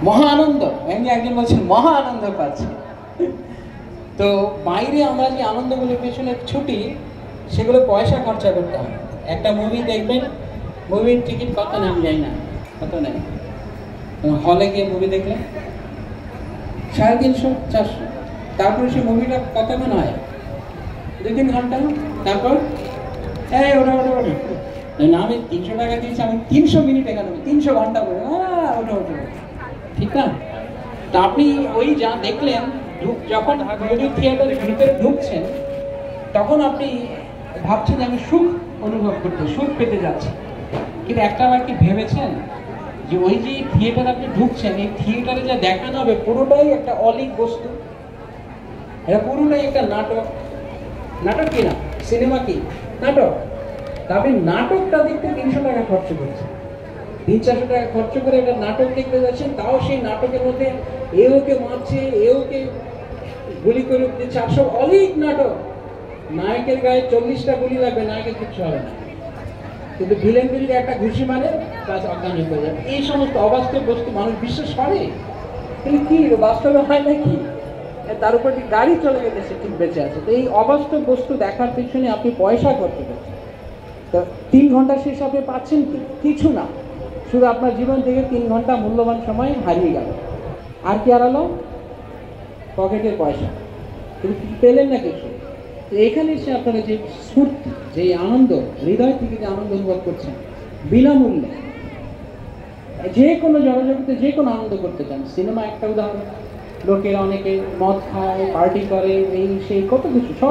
মহা আনন্দ, এমনি একজন বলছেন মহা আনন্দ পাচ্ছি। তো বাইরে আমরা যে আনন্দগুলোর পেছনে ছুটি, সেগুলো পয়সা খরচা করতে হয়। একটা মুভি দেখবেন, মুভির টিকিট কত নেন যাই না, কত নেন? হলে গিয়ে মুভি দেখলেন 350, 400, তারপরে সেই মুভিটা কতক্ষণ হয়? 2-3 ঘন্টা। তারপর ওটা ওটা ওটা না, আমি 300 টাকা দিয়েছি, আমি 300 মিনিট এখানে 300 ঘন্টা করে ওটা ওটা, ঠিক না? তা আপনি ওই যা দেখলেন, যখন মুভি থিয়েটারের ভিতরে ঢুকছেন, তখন আপনি ভাবছেন যে আমি সুখ অনুভব করতে, সুখ পেতে যাচ্ছি। কিন্তু একটা বার কি ভেবেছেন যে ওই যে থিয়েটারে আপনি ঢুকছেন, এই থিয়েটারে যা দেখানো হবে পুরোটাই একটা অলীক বস্তু, এটা পুরোটাই একটা নাটক। নাটক কি না, সিনেমা কি নাটক? তা আপনি নাটকটা দেখতে 300 টাকা খরচ করছেন, 300-400 টাকা খরচ করে একটা নাটক দেখতে যাচ্ছেন, তাও সেই নাটকের মধ্যে ওকে মারছে, ওকে গুলি করে দিচ্ছে, 400 অলীক নাটক। নায়কের গায়ে 40টা গুলি লাগবে, নায়কের কিচ্ছু হবে না, কিন্তু ভিলেনকে যদি একটা ঘুষি মারে কাজ অজ্ঞান হয়ে যাবে। এই সমস্ত অবাস্তব বস্তু মানুষ বিশ্বাস করে, কিন্তু কি বাস্তবে হয় নাকি? তার উপর গাড়ি চলে গেছে, সে ঠিক বেঁচে আছে। তো এই অবাস্তব বস্তু দেখার পিছনে আপনি পয়সা খরচ করছেন, তো 3 ঘন্টা শেষ আপনি পাচ্ছেন কিছু না, শুধু আপনার জীবন থেকে 3 ঘন্টা মূল্যবান সময় হারিয়ে গেল। আর কি হারালো? পকেটের পয়সা, কিন্তু পেলেন না কিছু। তো এখানে এসে আপনারা যে স্ফূর্তি, যে আনন্দ, হৃদয় থেকে যে আনন্দ অনুভব করছেন বিনামূল্যে, যে কোনো জনজগতে যে কোনো আনন্দ করতে চান। সিনেমা একটা উদাহরণ, লোকেরা অনেকে মদ খায়, পার্টি করে, এই সেই কত কিছু।